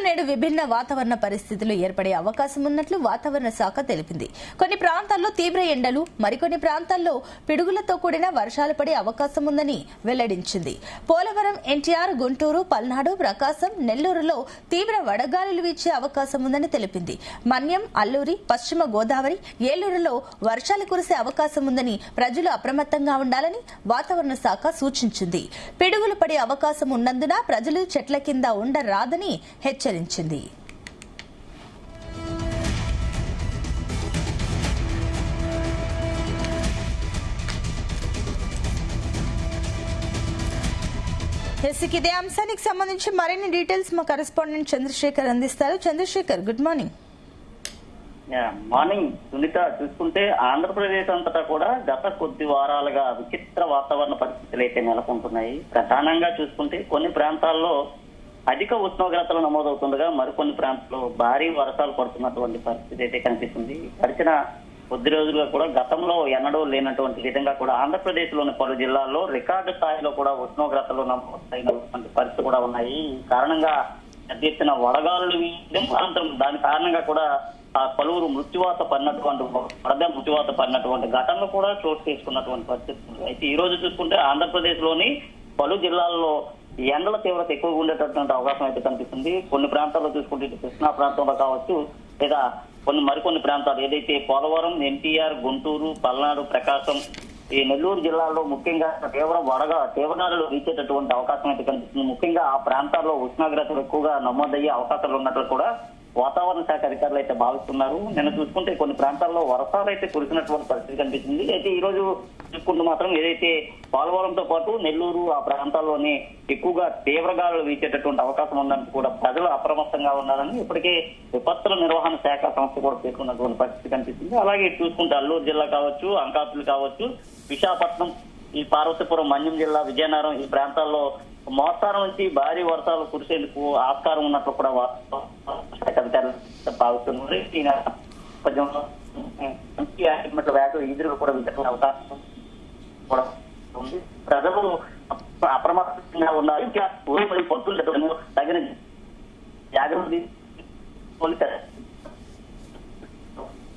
నేడు విభిన్న వాతావరణ పరిస్థితులు ఏర్పడే అవకాశం ఉన్నట్లు వాతావరణ శాఖ తెలిపింది. కొన్ని ప్రాంతాల్లో తీవ్ర ఎండలు, మరికొన్ని ప్రాంతాల్లో పిడుగులతో కూడిన వర్షాలు పడే అవకాశం ఉందని వెల్లడించింది. పోలవరం, ఎన్టీఆర్, గుంటూరు, పల్నాడు, ప్రకాశం, నెల్లూరులో తీవ్ర వడగాలులు వీచే అవకాశం ఉందని తెలిపింది. మన్యం, అల్లూరి, పశ్చిమ గోదావరి, ఏలూరులో వర్షాలు కురిసే అవకాశం ఉందని ప్రజలు అప్రమత్తంగా ఉండాలని వాతావరణ శాఖ సూచించింది. పిడుగులు పడే అవకాశం ఉన్నందున ప్రజలు చెట్ల కింద ఉండరాదని హెచ్చరించింది. ఇదే అంశానికి సంబంధించి మరిన్ని డీటెయిల్స్ మా కరెస్పాండెంట్ చంద్రశేఖర్ అందిస్తారు. Chandrashekar, good morning. Morning Sunitha. చూసుకుంటే ఆంధ్రప్రదేశ్ అంతటా కూడా గత కొద్ది వారాలుగా విచిత్ర వాతావరణ పరిస్థితులు అయితే నెలకొంటున్నాయి. ప్రధానంగా చూసుకుంటే కొన్ని ప్రాంతాల్లో అధిక ఉష్ణోగ్రతలు నమోదవుతుండగా మరికొన్ని ప్రాంతాల్లో భారీ వర్షాలు పడుతున్నటువంటి పరిస్థితి అయితే కనిపిస్తుంది. గడిచిన కొద్ది రోజులుగా కూడా గతంలో ఎన్నడూ లేనటువంటి విధంగా కూడా ఆంధ్రప్రదేశ్ లోని పలు జిల్లాల్లో రికార్డు స్థాయిలో కూడా ఉష్ణోగ్రతలు నమోదైనటువంటి పరిస్థితి కూడా ఉన్నాయి. ఈ కారణంగా పెద్ద ఎత్తున వడగాలులు అనంతరం దాని కారణంగా కూడా పలువురు మృత్యువాత పడినటువంటి ఘటనలు కూడా చోటు చేసుకున్నటువంటి పరిస్థితి ఉంది. అయితే ఈ రోజు చూసుకుంటే ఆంధ్రప్రదేశ్ లోని పలు జిల్లాల్లో ఎండల తీవ్రత ఎక్కువగా ఉండేటటువంటి అవకాశం అయితే కనిపిస్తుంది. కొన్ని ప్రాంతాల్లో చూసుకుంటే కృష్ణా ప్రాంతంలో కావచ్చు, లేదా మరికొన్ని ప్రాంతాలు ఏదైతే పోలవరం, ఎన్టీఆర్, గుంటూరు, పల్నాడు, ప్రకాశం, ఈ నెల్లూరు జిల్లాల్లో ముఖ్యంగా తీవ్రగాలులు వీచేటటువంటి అవకాశం అయితే కనిపిస్తుంది. ముఖ్యంగా ఆ ప్రాంతాల్లో ఉష్ణోగ్రతలు ఎక్కువగా నమోదయ్యే అవకాశాలు ఉన్నట్లు కూడా వాతావరణ శాఖ అధికారులు అయితే భావిస్తున్నారు. నిన్న చూసుకుంటే కొన్ని ప్రాంతాల్లో వర్షాలు అయితే కురిసినటువంటి పరిస్థితి కనిపిస్తుంది. అయితే ఈ రోజు చూసుకుంటూ మాత్రం ఏదైతే పోలవరంతో పాటు నెల్లూరు ఆ ప్రాంతాల్లోనే ఎక్కువగా తీవ్రగాలులు వీచేటటువంటి అవకాశం ఉందని కూడా ప్రజలు అప్రమత్తంగా ఉన్నారని ఇప్పటికే విపత్తుల నిర్వహణ శాఖ సంస్థ కూడా పేర్కొన్నటువంటి పరిస్థితి కనిపిస్తుంది. అలాగే అల్లూరు జిల్లా కావచ్చు, అనకాపల్లి కావచ్చు, విశాఖపట్నం, ఈ పార్వతీపురం, మన్యం జిల్లా, విజయనగరం ఈ ప్రాంతాల్లో మోస్తారు నుంచి భారీ వర్షాలు కురిసేందుకు ఆస్కారం ఉన్నట్లు కూడా భావిస్తున్నారు. ఈ నేపథ్యంలో వ్యాధులు ఈదురు కూడా విచక్షణ అవకాశం కూడా ఉంది. ప్రజలు అప్రమత్తంగా ఉన్నారు. ఇంకా పొత్తులు తగిన జాగ్రత్త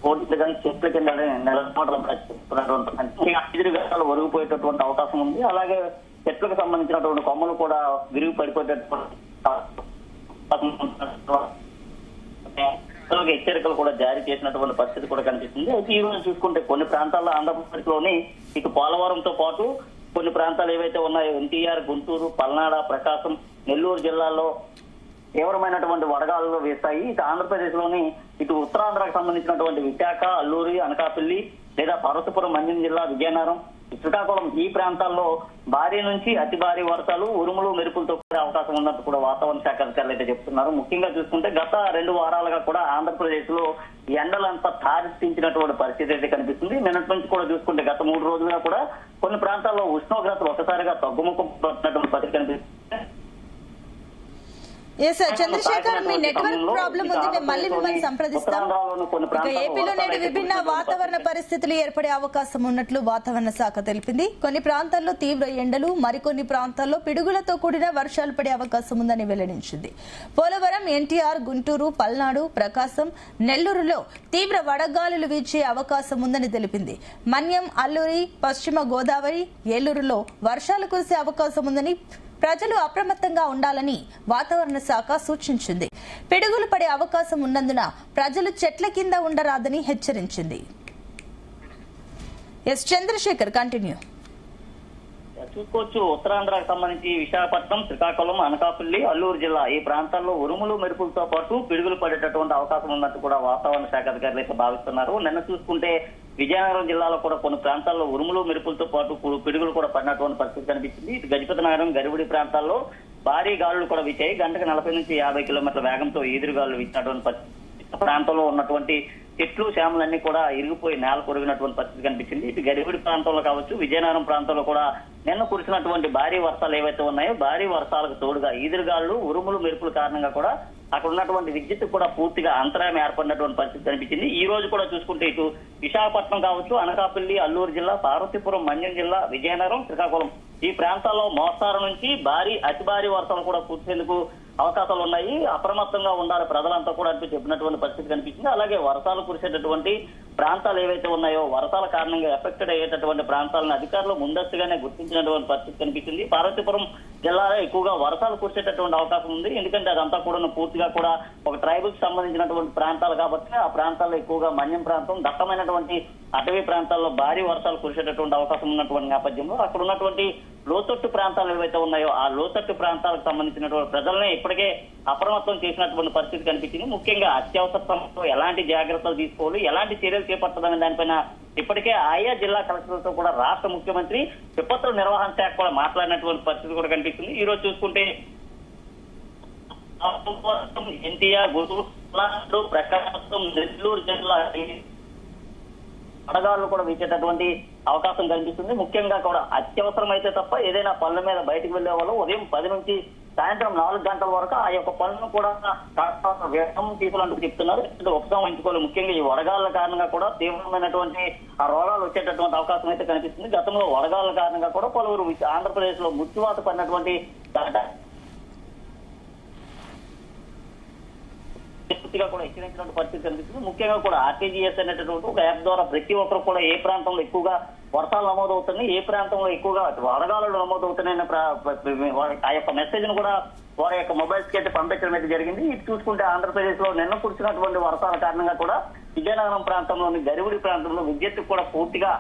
పోలీసులు కానీ చెట్ల కింద నిలబడడం ఒరిగిపోయేటటువంటి అవకాశం ఉంది. అలాగే చెట్లకు సంబంధించినటువంటి కొమ్మలు కూడా విరిగి పడిపోయేటటువంటి హెచ్చరికలు కూడా జారీ చేసినటువంటి పరిస్థితి కూడా కనిపిస్తుంది. అయితే ఈ రోజు చూసుకుంటే కొన్ని ప్రాంతాల్లో ఆంధ్రప్రదేశ్ లోని ఇటు పోలవరంతో పాటు కొన్ని ప్రాంతాలు ఏవైతే ఉన్నాయో ఎన్టీఆర్, గుంటూరు, పల్నాడు, ప్రకాశం, నెల్లూరు జిల్లాల్లో తీవ్రమైనటువంటి వడగాలులు వేస్తాయి. ఇటు ఆంధ్రప్రదేశ్ లోని ఇటు ఉత్తరాంధ్రకు సంబంధించినటువంటి విశాఖ, అల్లూరి, అనకాపల్లి, లేదా పార్వతీపురం, మన్యం జిల్లా, విజయనగరం, శ్రీకాకుళం ఈ ప్రాంతాల్లో భారీ నుంచి అతి భారీ వర్షాలు, ఉరుములు, మెరుపులతో కూడే అవకాశం ఉన్నట్టు కూడా వాతావరణ శాఖ అధికారులు అయితే చెప్తున్నారు. ముఖ్యంగా చూసుకుంటే గత 2 వారాలుగా కూడా ఆంధ్రప్రదేశ్ లో ఎండలంతా తారెత్తించినటువంటి పరిస్థితి అయితే కనిపిస్తుంది. నిన్నటి నుంచి కూడా చూసుకుంటే గత 3 రోజులుగా కూడా కొన్ని ప్రాంతాల్లో ఉష్ణోగ్రతలు ఒకసారిగా తగ్గుముఖం పడుతున్నటువంటి పరిస్థితి కనిపిస్తుంది. చంద్రశేఖర్, మీ నెట్వర్క్ ప్రాబ్లం ఉంది, మేము మళ్ళీ మిమ్మల్ని సంప్రదిస్తాం. ఏపీలో నేడు విభిన్న వాతావరణ పరిస్థితులు ఏర్పడే అవకాశం ఉన్నట్లు వాతావరణ శాఖ తెలిపింది. కొన్ని ప్రాంతాల్లో తీవ్ర ఎండలు, మరికొన్ని ప్రాంతాల్లో పిడుగులతో కూడిన వర్షాలు పడే అవకాశం ఉందని వెల్లడించింది. పోలవరం, ఎన్టీఆర్, గుంటూరు, పల్నాడు, ప్రకాశం, నెల్లూరులో తీవ్ర వడగాలులు వీచే అవకాశం ఉందని తెలిపింది. మన్యం, అల్లూరి, పశ్చిమ గోదావరి, ఏలూరులో వర్షాలు కురిసే అవకాశం ఉందని ప్రజలు అప్రమత్తంగా ఉండాలని వాతావరణ శాఖ సూచించింది. పిడుగులు పడే అవకాశం ఉన్నందున ప్రజలు చెట్ల కింద ఉండరాదని హెచ్చరించింది. చంద్రశేఖర్, కంటిన్యూ. చూసుకోవచ్చు, ఉత్తరాంధ్రకు సంబంధించి విశాఖపట్నం, శ్రీకాకుళం, అనకాపల్లి, అల్లూరు జిల్లా ఈ ప్రాంతాల్లో ఉరుములు, మెరుపులతో పాటు పిడుగులు పడేటటువంటి అవకాశం ఉన్నట్టు కూడా వాతావరణ శాఖ అధికారులు అయితే భావిస్తున్నారు. నిన్న చూసుకుంటే విజయనగరం జిల్లాలో కూడా కొన్ని ప్రాంతాల్లో ఉరుములు, మెరుపులతో పాటు పిడుగులు కూడా పడినటువంటి పరిస్థితి కనిపించింది. ఇటు గజపతి నగరం, గరివిడి ప్రాంతాల్లో భారీ గాలులు కూడా వీచాయి. గంటకు 40 నుంచి 50 కిలోమీటర్ల వేగంతో ఈదురుగాలు వీచినటువంటి పరిస్థితి. ప్రాంతంలో ఉన్నటువంటి చెట్లు, చేమలన్నీ కూడా ఇరిగిపోయి నేల కొరిగినటువంటి పరిస్థితి కనిపించింది. ఇటు గరివిడి ప్రాంతంలో కావచ్చు, విజయనగరం ప్రాంతంలో కూడా నిన్న కురిసినటువంటి భారీ వర్షాలు ఏవైతే ఉన్నాయో భారీ వర్షాలకు తోడుగా ఈదురుగాలు, ఉరుములు, మెరుపుల కారణంగా కూడా అక్కడ ఉన్నటువంటి విద్యుత్ కూడా పూర్తిగా అంతరాయం ఏర్పడినటువంటి పరిస్థితి కనిపించింది. ఈ రోజు కూడా చూసుకుంటే ఇటు విశాఖపట్నం కావచ్చు, అనకాపల్లి, అల్లూరు జిల్లా, పార్వతీపురం, మన్యం జిల్లా, విజయనగరం, శ్రీకాకుళం ఈ ప్రాంతాల్లో మోస్తారు నుంచి అతి భారీ వర్షాలు కూడా కురిసేందుకు అవకాశాలు ఉన్నాయి. అప్రమత్తంగా ఉండాలి ప్రజలంతా కూడా అంటూ చెప్పినటువంటి పరిస్థితి కనిపించింది. అలాగే వర్షాలు కురిసేటటువంటి ప్రాంతాలు ఏవైతే ఉన్నాయో, వర్షాల కారణంగా ఎఫెక్టెడ్ అయ్యేటటువంటి ప్రాంతాలను అధికారులు ముందస్తుగానే గుర్తించినటువంటి పరిస్థితి కనిపించింది. పార్వతీపురం జిల్లాలో ఎక్కువగా వర్షాలు కురిసేటటువంటి అవకాశం ఉంది. ఎందుకంటే అదంతా కూడా పూర్తిగా కూడా ఒక ట్రైబల్ కి సంబంధించినటువంటి ప్రాంతాలు కాబట్టి ఆ ప్రాంతాల్లో ఎక్కువగా మన్యం ప్రాంతం, దట్టమైనటువంటి అటవీ ప్రాంతాల్లో భారీ వర్షాలు కురిసేటటువంటి అవకాశం ఉన్నటువంటి నేపథ్యంలో అక్కడ ఉన్నటువంటి లోతట్టు ప్రాంతాలు ఏవైతే ఉన్నాయో ఆ లోతట్టు ప్రాంతాలకు సంబంధించినటువంటి ప్రజలనే ఇప్పటికే అప్రమత్తం చేసినటువంటి పరిస్థితి కనిపించింది. ముఖ్యంగా అత్యవసర సమయంలో ఎలాంటి జాగ్రత్తలు తీసుకోవాలి, ఎలాంటి చర్యలు చేపట్టాలనే దానిపైన ఇప్పటికే ఆయా జిల్లా కలెక్టర్లతో కూడా రాష్ట్ర ముఖ్యమంత్రి విపత్తుల నిర్వహణ శాఖ కూడా మాట్లాడినటువంటి పరిస్థితి కూడా కనిపిస్తుంది. ఈ రోజు చూసుకుంటే ఎన్టీఆర్, గుంటూరు, ప్రకాశం, నెల్లూరు జిల్లా వడగాళ్లు కూడా వీచేటటువంటి అవకాశం కనిపిస్తుంది. ముఖ్యంగా కూడా అత్యవసరం అయితే తప్ప ఏదైనా పనుల మీద బయటకు వెళ్లే వాళ్ళు ఉదయం 10 నుంచి సాయంత్రం 4 గంటల వరకు ఆ యొక్క పనులను కూడా వేగం తీసుకోవాలంటూ చెప్తున్నారు. ఉపసంహరించుకోవాలి. ముఖ్యంగా ఈ వడగాళ్ల కారణంగా కూడా తీవ్రమైనటువంటి ఆ రోగాలు వచ్చేటటువంటి అవకాశం అయితే కనిపిస్తుంది. గతంలో వడగాళ్ల కారణంగా కూడా పలువురు ఆంధ్రప్రదేశ్ లో మృత్యువాత పడినటువంటి పూర్తిగా కూడా హెచ్చరించినటువంటి పరిస్థితి కనిపిస్తుంది. ముఖ్యంగా కూడా ఆర్టీజీఎస్ అనేటటువంటి ఒక యాప్ ద్వారా ప్రతి ఒక్కరు కూడా ఏ ప్రాంతంలో ఎక్కువగా వర్షాలు నమోదవుతున్నాయి, ఏ ప్రాంతంలో ఎక్కువగా వడగాలు నమోదవుతున్నాయన్న ఆ యొక్క మెసేజ్ ను కూడా వారి యొక్క మొబైల్స్ కి అయితే పంపించడం అయితే జరిగింది. ఇది చూసుకుంటే ఆంధ్రప్రదేశ్ లో నిన్న కురిసినటువంటి వర్షాల కారణంగా కూడా విజయనగరం ప్రాంతంలోని గరివుడి ప్రాంతంలో విద్యుత్ కూడా పూర్తిగా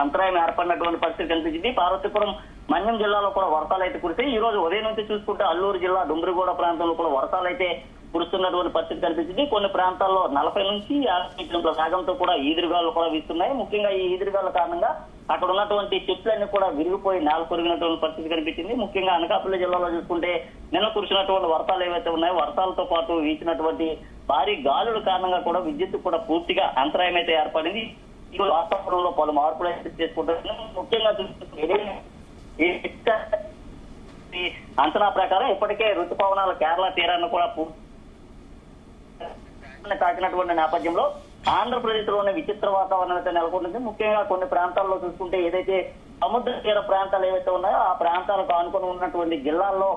అంతరాయం ఏర్పడినటువంటి పరిస్థితి కనిపించింది. పార్వతీపురం, మన్యం జిల్లాలో కూడా వర్షాలు అయితే కురిసాయి. ఈ రోజు ఉదయం నుంచి చూసుకుంటే అల్లూరు జిల్లా డుమ్రిగూడ ప్రాంతంలో కూడా వర్షాలు అయితే కురుస్తున్నటువంటి పరిస్థితి కనిపించింది. కొన్ని ప్రాంతాల్లో 40 నుంచి 50 కిలోమీటర్ల వేగంతో కూడా ఈదురుగాలు కూడా వీస్తున్నాయి. ముఖ్యంగా ఈ ఈదురుగాల కారణంగా అక్కడ ఉన్నటువంటి చెట్లన్నీ కూడా విరిగిపోయి నేల కొరిగినటువంటి పరిస్థితి కనిపించింది. ముఖ్యంగా అనకాపల్లి జిల్లాలో చూసుకుంటే నిన్న కురిసినటువంటి వర్షాలు ఏవైతే ఉన్నాయో వర్షాలతో పాటు వీచినటువంటి భారీ గాలుల కారణంగా కూడా విద్యుత్ కూడా పూర్తిగా అంతరాయం అయితే ఏర్పడింది. ఈ వాతావరణంలో పలు మార్పులు అయితే చేసుకుంటున్నాం. ముఖ్యంగా అంచనా ప్రకారం ఇప్పటికే రుతుపవనాలు కేరళ తీరాన్ని కూడా తాకినటువంటి నేపథ్యంలో ఆంధ్రప్రదేశ్ లోనే విచిత్ర వాతావరణం అయితే నెలకొంటుంది. ముఖ్యంగా కొన్ని ప్రాంతాల్లో చూసుకుంటే ఏదైతే సముద్ర తీర ప్రాంతాలు ఏవైతే ఉన్నాయో ఆ ప్రాంతాలకు ఆనుకొని ఉన్నటువంటి జిల్లాల్లో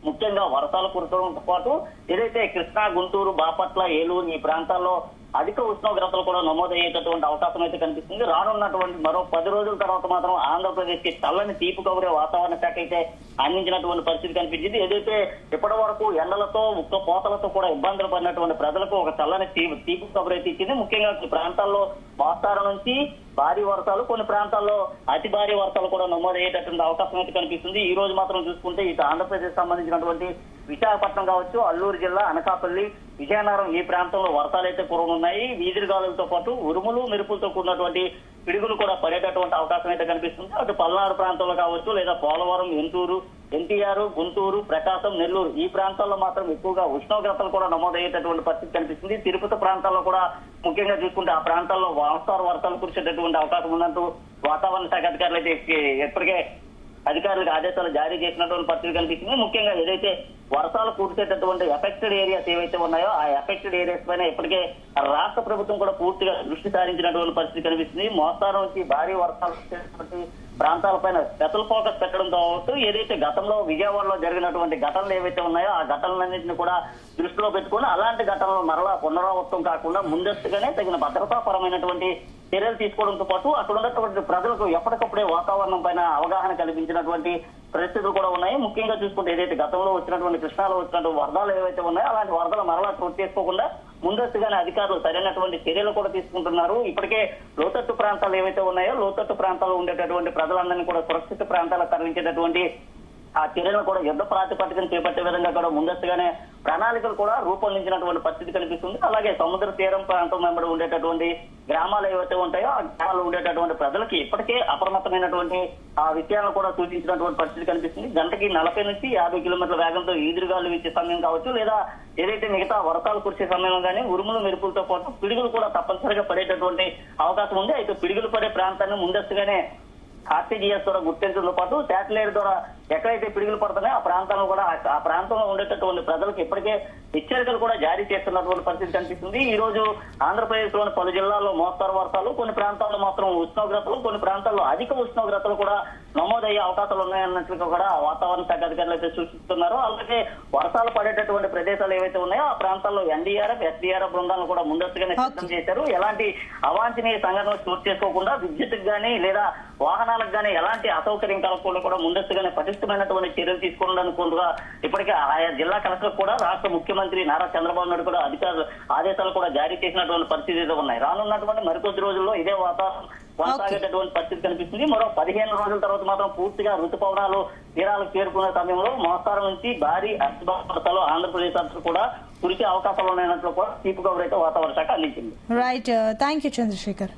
ముఖ్యంగా వర్షాలు కురవడంతో పాటు ఏదైతే కృష్ణా, గుంటూరు, బాపట్ల, ఏలూరు ఈ ప్రాంతాల్లో అధిక ఉష్ణోగ్రతలు కూడా నమోదయ్యేటటువంటి అవకాశం అయితే కనిపిస్తుంది. రానున్నటువంటి మరో 10 రోజుల తర్వాత మాత్రం ఆంధ్రప్రదేశ్ కి చల్లని తీపి కబురే వాతావరణ శాఖ అయితే అందించినటువంటి పరిస్థితి కనిపించింది. ఏదైతే ఇప్పటి వరకు ఎండలతో ఉక్క పోతలతో కూడా ఇబ్బందులు పడినటువంటి ప్రజలకు ఒక చల్లని తీపి కబురు అయితే ఇచ్చింది. ముఖ్యంగా కొన్ని ప్రాంతాల్లో మోస్తారు నుంచి భారీ వర్షాలు, కొన్ని ప్రాంతాల్లో అతి భారీ వర్షాలు కూడా నమోదయ్యేటటువంటి అవకాశం అయితే కనిపిస్తుంది. ఈ రోజు మాత్రం చూసుకుంటే ఇటు ఆంధ్రప్రదేశ్ సంబంధించినటువంటి విశాఖపట్నం కావచ్చు, అల్లూరు జిల్లా, అనకాపల్లి, విజయనగరం ఈ ప్రాంతంలో వర్షాలు అయితే కురవనున్నాయి. వీధిగాలులతో పాటు ఉరుములు, మెరుపులతో కూడినటువంటి పిడుగులు కూడా పడేటటువంటి అవకాశం అయితే కనిపిస్తుంది. అటు పల్నాడు ప్రాంతంలో కావచ్చు, లేదా పోలవరం, ఎన్టీఆర్, గుంటూరు, ప్రకాశం, నెల్లూరు ఈ ప్రాంతాల్లో మాత్రం ఎక్కువగా ఉష్ణోగ్రతలు కూడా నమోదయ్యేటటువంటి పరిస్థితి కనిపిస్తుంది. తిరుపతి ప్రాంతాల్లో కూడా ముఖ్యంగా చూసుకుంటే ఆ ప్రాంతాల్లో మోస్తారు వర్షాలు కురిసేటటువంటి అవకాశం ఉందంటూ వాతావరణ శాఖ అధికారులు అయితే ఇప్పటికే అధికారులకు ఆదేశాలు జారీ చేసినటువంటి పరిస్థితి కనిపిస్తుంది. ముఖ్యంగా ఏదైతే వర్షాలు కురిసేటటువంటి ఎఫెక్టెడ్ ఏరియాస్ ఏవైతే ఉన్నాయో ఆ ఎఫెక్టెడ్ ఏరియాస్ పైన ఇప్పటికే రాష్ట్ర ప్రభుత్వం కూడా పూర్తిగా దృష్టి సారించినటువంటి పరిస్థితి కనిపిస్తుంది. మోస్తారు నుంచి భారీ వర్షాలు వచ్చేటువంటి ప్రాంతాలపైన స్పెషల్ ఫోకస్ పెట్టడంతో పాటు ఏదైతే గతంలో విజయవాడలో జరిగినటువంటి ఘటనలు ఏవైతే ఉన్నాయో ఆ ఘటనలన్నింటినీ కూడా దృష్టిలో పెట్టుకుని అలాంటి ఘటనలు మరలా పునరావృతం కాకుండా ముందస్తుగానే తగిన భద్రతాపరమైనటువంటి చర్యలు తీసుకోవడంతో పాటు అక్కడ ఉన్నటువంటి ప్రజలకు ఎప్పటికప్పుడే వాతావరణం పైన అవగాహన కల్పించినటువంటి పరిస్థితులు కూడా ఉన్నాయి. ముఖ్యంగా చూసుకుంటే ఏదైతే గతంలో వచ్చినటువంటి కృష్ణాలో వచ్చినటువంటి వరదలు ఏవైతే ఉన్నాయో అలాంటి వరదలు మరలా చోటు చేసుకోకుండా ముందస్తుగానే అధికారులు సరైనటువంటి చర్యలు కూడా తీసుకుంటున్నారు. ఇప్పటికే లోతట్టు ప్రాంతాలు ఏవైతే ఉన్నాయో లోతట్టు ప్రాంతాల్లో ఉండేటటువంటి ప్రజలందరినీ కూడా సురక్షిత ప్రాంతాలకు తరలించేటటువంటి ఆ చర్యలను కూడా యుద్ధ ప్రాతిపదికన చేపట్టే విధంగా కూడా ముందస్తుగానే ప్రణాళికలు కూడా రూపొందించినటువంటి పరిస్థితి కనిపిస్తుంది. అలాగే సముద్ర తీరం ప్రాంతం వెంబడి ఉండేటటువంటి గ్రామాలు ఏవైతే ఉంటాయో ఆ గ్రామాల్లో ఉండేటటువంటి ప్రజలకి ఇప్పటికే అప్రమత్తమైనటువంటి ఆ విషయాలను కూడా సూచించినటువంటి పరిస్థితి కనిపిస్తుంది. గంటకి 40 నుంచి 50 కిలోమీటర్ల వేగంతో ఈదురుగాలు వీచే సమయం కావచ్చు, లేదా ఏదైతే మిగతా వర్షాలు కురిసే సమయంలో కానీ ఉరుములు మెరుపులతో పాటు పిడుగులు కూడా తప్పనిసరిగా పడేటటువంటి అవకాశం ఉంది. అయితే పిడుగులు పడే ప్రాంతాన్ని ముందస్తుగానే ఆర్టీజీఎస్ ద్వారా గుర్తించడంతో పాటు శాటిలైట్ ద్వారా ఎక్కడైతే పిడుగులు పడుతున్నాయో ఆ ప్రాంతాల్లో కూడా ఆ ప్రాంతంలో ఉండేటటువంటి ప్రజలకు ఇప్పటికే హెచ్చరికలు కూడా జారీ చేస్తున్నటువంటి పరిస్థితి కనిపిస్తుంది. ఈ రోజు ఆంధ్రప్రదేశ్ లోని పలు జిల్లాల్లో మోస్తరు వర్షాలు, కొన్ని ప్రాంతాల్లో మాత్రం ఉష్ణోగ్రతలు, కొన్ని ప్రాంతాల్లో అధిక ఉష్ణోగ్రతలు కూడా నమోదయ్యే అవకాశాలు ఉన్నాయన్నట్లుగా కూడా వాతావరణ శాఖ అధికారులు అయితే సూచిస్తున్నారు. అలాగే వర్షాలు పడేటటువంటి ప్రదేశాలు ఏవైతే ఉన్నాయో ఆ ప్రాంతాల్లో ఎన్డీఆర్ఎఫ్, ఎస్డీఆర్ఎఫ్ బృందాలను కూడా ముందస్తుగానే సిద్ధం చేశారు. ఎలాంటి అవాంఛనీయ సంఘటనలు చోటు చేసుకోకుండా విద్యుత్కు గానీ లేదా వాహనాలకు గానీ ఎలాంటి అసౌకర్యం కలగకుండా కూడా ముందస్తుగానే పటిష్టమైనటువంటి చర్యలు తీసుకోవడానికి ఇప్పటికే ఆయా జిల్లా కలెక్టర్ కూడా రాష్ట్ర ముఖ్యమంత్రి నారా చంద్రబాబు నాయుడు కూడా అధికారులు ఆదేశాలు కూడా జారీ చేసినటువంటి పరిస్థితులు ఉన్నాయి. రానున్నటువంటి మరికొద్ది రోజుల్లో ఇదే వాతావరణం కొనసాగేటటువంటి పరిస్థితి కనిపిస్తుంది. మరో 15 రోజుల తర్వాత మాత్రం పూర్తిగా ఋతుపవనాలు తీరాలకు చేరుకునే సమయంలో మోస్తారు నుంచి భారీ వర్షాలు ఆంధ్రప్రదేశ్ అంతా కూడా కురిసే అవకాశాలు ఉన్నాయన్నట్లు కూడా చీఫ్ గవర్నర్ అయితే వాతావరణ శాఖ అందించింది. Right, thank you Chandrasekhar.